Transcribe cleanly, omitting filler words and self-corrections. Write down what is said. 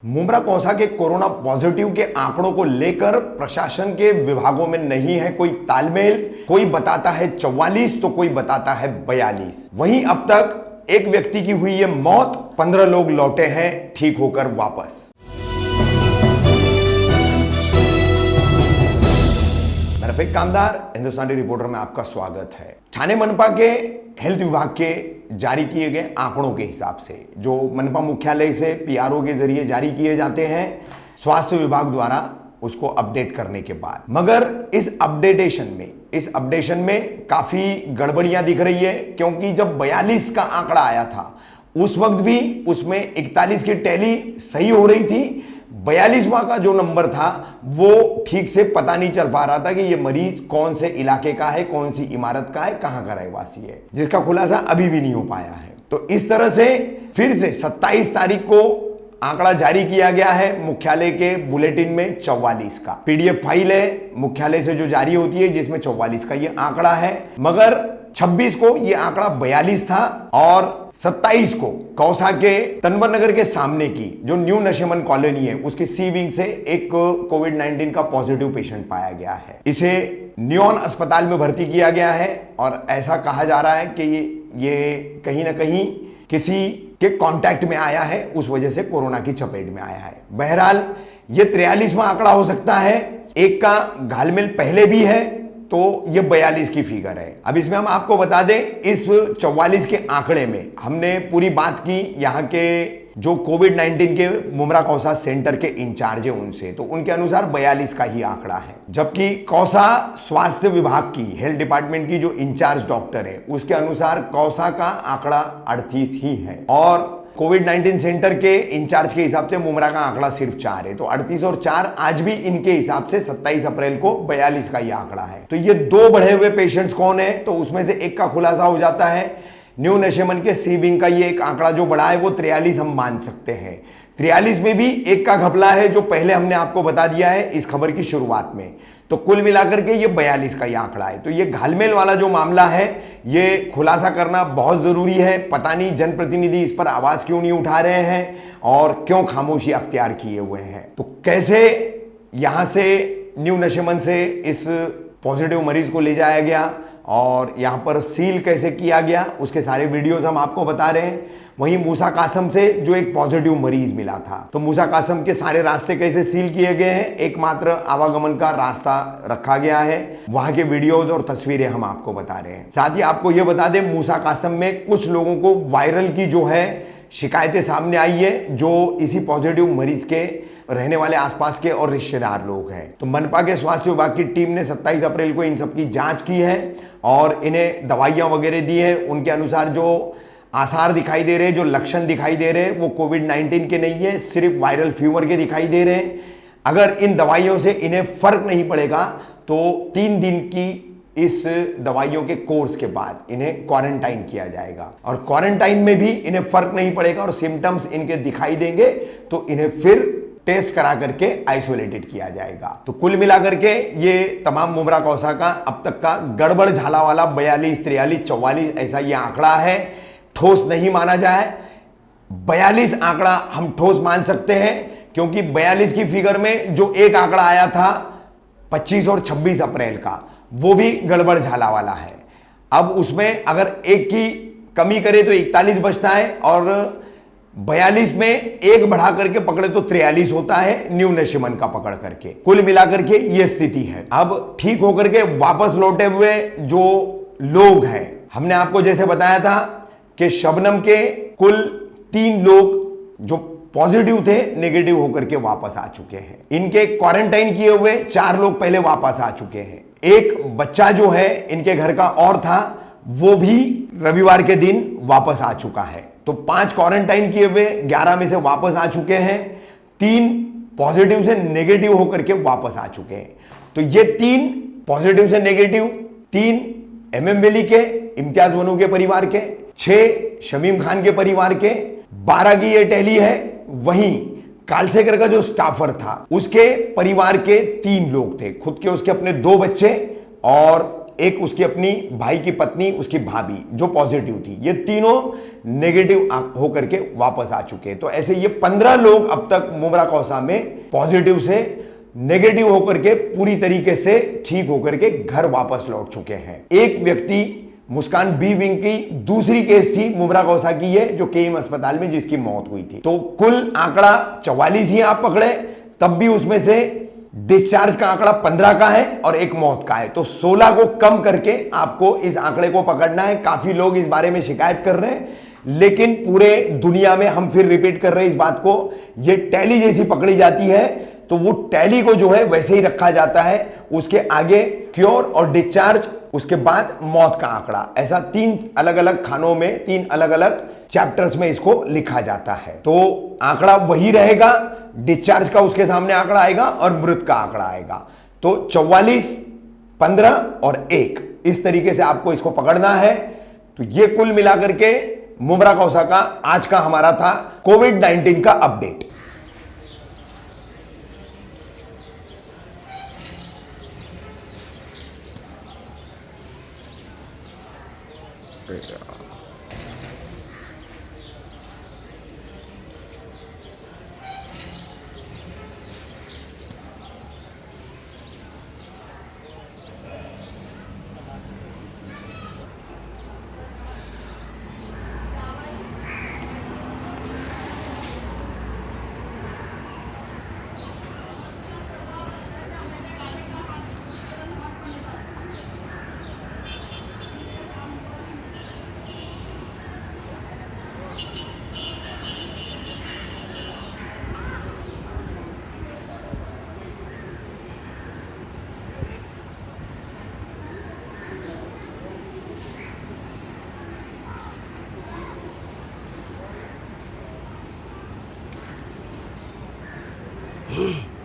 मुमरा कौसा के corona positive के आंकड़ों को लेकर प्रशासन के विभागों में नहीं है कोई तालमेल। कोई बताता है 44 तो कोई बताता है 42। वहीं अब तक एक व्यक्ति की हुई है मौत, 15 लोग लौटे हैं ठीक होकर वापस। मैं रफीक कामदार, हिंदुस्तानी रिपोर्टर में आपका स्वागत है। ठाणे मनपा के हेल्थ विभाग के जारी किए गए आंकड़ों के हिसाब से, जो मनपा मुख्यालय से पीआरओ के जरिए जारी किए जाते हैं स्वास्थ्य विभाग द्वारा, उसको अपडेट करने के बाद, मगर इस अपडेशन में काफी गड़बड़ियां दिख रही है। क्योंकि जब 42 का आंकड़ा आया था उस वक्त भी उसमें 41 की टैली सही हो रही थी। 42वां का जो नंबर था वो ठीक से पता नहीं चल पा रहा था कि ये मरीज कौन से इलाके का है, कौन सी इमारत का है, कहां का रहवासी है, जिसका खुलासा अभी भी नहीं हो पाया है। तो इस तरह से फिर से 27 तारीख को आंकड़ा जारी किया गया है मुख्यालय के बुलेटिन में 44 का। पीडीएफ फाइल है मुख्यालय से जो जारी होती है जिसमें 44 का ये आंकड़ा है, मगर 26 को ये आंकड़ा 42 था और 27 को कौसा के तनवर नगर के सामने की जो न्यू नशेमन कॉलोनी है उसकी सी विंग से एक कोविड-19 का पॉजिटिव पेशेंट पाया गया है। इसे न्योन अस्पताल में भर्ती किया गया है और ऐसा कहा जा रहा है कि ये कहीं ना कहीं किसी के कांटेक्ट में आया है, उस वजह से कोरोना की चपेट में आया है। बहरहाल ये 43वां आंकड़ा हो सकता है, एक का घालमेल पहले भी है, तो ये 42 की फिगर है। अब इसमें हम आपको बता दें, इस 44 के आंकड़े में हमने पूरी बात की यहाँ के जो कोविड-19 के मुमरा कौसा सेंटर के इंचार्ज है उनसे, तो उनके अनुसार 42 का ही आंकड़ा है। जबकि कौसा स्वास्थ्य विभाग की हेल्थ डिपार्टमेंट की जो इंचार्ज डॉक्टर है उसके अनुसार कौसा का आंकड़ा 38 ही है और कोविड-19 सेंटर के इंचार्ज के हिसाब से मुमरा का आंकड़ा सिर्फ 4 है। तो 38 और 4 आज भी इनके हिसाब से 27 अप्रैल को 42 का ये आंकड़ा है। तो ये दो बढ़े हुए पेशेंट्स कौन है, तो उसमें से एक का खुलासा हो जाता है। न्यू नशेमन के सी विंग का ये एक आंकड़ा जो बढ़ा है वो 43 हम मान सकते हैं। 43 में भी एक का घपला है जो पहले हमने आपको बता दिया है इस खबर की शुरुआत में। तो कुल मिलाकर के ये 42 का ये आंकड़ा है। तो ये घालमेल वाला जो मामला है ये खुलासा करना बहुत जरूरी है। पता नहीं जनप्रतिनिधि इस पर आवाज क्यों नहीं उठा रहे हैं और क्यों खामोशी अख्तियार किए हुए हैं। तो कैसे यहां से न्यू नशेमन से इस पॉजिटिव मरीज को ले जाया गया और यहां पर सील कैसे किया गया, उसके सारे वीडियोस हम आपको बता रहे हैं। वहीं मूसा कासम से जो एक पॉजिटिव मरीज मिला था, तो मूसा कासम के सारे रास्ते कैसे सील किए गए हैं, एकमात्र आवागमन का रास्ता रखा गया है, वहां के वीडियोस और तस्वीरें हम आपको बता रहे हैं। साथ ही आपको यह बता दें, मूसा कासम में कुछ लोगों को वायरल की जो है शिकायतें सामने आई है, जो इसी पॉजिटिव मरीज के रहने वाले आसपास के और रिश्तेदार लोग हैं। तो मनपा के स्वास्थ्य विभाग की टीम ने 27 अप्रैल को इन सबकी जांच की है और इन्हें दवाइयां वगैरह दी है। उनके अनुसार जो आसार दिखाई दे रहे हैं, जो लक्षण दिखाई दे रहे हैं, वो कोविड-19 के नहीं है, सिर्फ वायरल फीवर के दिखाई दे रहे हैं। अगर इन दवाइयों से इन्हें फर्क नहीं पड़ेगा तो 3 दिन की इस दवाइयों के कोर्स के बाद इन्हें क्वारंटाइन किया जाएगा और क्वारंटाइन में भी इन्हें फर्क नहीं पड़ेगा और सिम्टम्स इनके दिखाई देंगे तो इन्हें फिर टेस्ट करा करके आइसोलेटेड किया जाएगा। तो कुल मिलाकर के ये तमाम मुमरा कौसा का अब तक का गड़बड़ झाला वाला 42, 43, 44 ऐसा ये आंकड़ा है। ठोस नहीं माना जाए, 42 आंकड़ा हम ठोस मान सकते हैं क्योंकि 42 की फिगर में जो एक आंकड़ा आया था 25 और 26 अप्रैल का, वो भी गड़बड़ झाला वाला है। अब उसमें अगर एक की कमी करे तो 41 बचता है और 42 में एक बढ़ा करके पकड़े तो 43 होता है न्यू नशेमन का पकड़ करके। कुल मिलाकर के ये स्थिति है। अब ठीक होकर के वापस लौटे हुए जो लोग हैं, हमने आपको जैसे बताया था कि शबनम के कुल 3 लोग जो पॉजिटिव थे नेगेटिव होकर के वापस आ चुके हैं। इनके क्वारंटाइन किए हुए 4 लोग पहले वापस आ चुके हैं। एक बच्चा जो है इनके घर का और था, वो भी रविवार के दिन वापस आ चुका है। तो 5 क्वारंटाइन किए हुए 11 में से वापस आ चुके हैं, 3 पॉजिटिव से नेगेटिव होकर के वापस आ चुके हैं। तो ये 3 पॉजिटिव से नेगेटिव, 3 एमएम वैली के इम्तियाज वनू के परिवार के, 6 शमीम खान के परिवार के, 12 की ये टैली है। वहीं कालसेकर का जो स्टाफर था उसके परिवार के 3 लोग थे, खुद के उसके अपने 2 बच्चे और एक उसकी अपनी भाई की पत्नी, उसकी भाभी जो पॉजिटिव थी, ये तीनों नेगेटिव होकर के वापस आ चुके हैं। तो ऐसे ये 15 लोग अब तक मुमरा कौसा में पॉजिटिव से नेगेटिव होकर के पूरी तरीके से ठीक होकर के घर वापस लौट चुके हैं। एक व्यक्ति मुस्कान बी विंग की दूसरी केस थी मुमरा कौसा की, ये जो केईएम अस्पताल में जिसकी मौत हुई थी। तो कुल आंकड़ा 44 ही आप पकड़े, तब भी उसमें से डिस्चार्ज का आंकड़ा 15 का है और एक मौत का है। तो 16 को कम करके आपको इस आंकड़े को पकड़ना है। काफी लोग इस बारे में शिकायत कर रहे हैं, लेकिन पूरे दुनिया में हम फिर रिपीट कर रहे हैं इस बात को, ये टैली जैसी पकड़ी जाती है तो वो टैली को जो है वैसे ही रखा जाता है, उसके आगे क्योर और डिस्चार्ज, उसके बाद मौत का आंकड़ा। ऐसा 3 अलग अलग खानों में 3 अलग अलग चैप्टर्स में इसको लिखा जाता है। तो आंकड़ा वही रहेगा, डिस्चार्ज का उसके सामने आंकड़ा आएगा और मृत का आंकड़ा आएगा। तो 44, 15 और 1 इस तरीके से आपको इसको पकड़ना है। तो ये कुल मिलाकर के मुमरा कौसा का आज का हमारा था कोविड-19 का अपडेट। Hmm.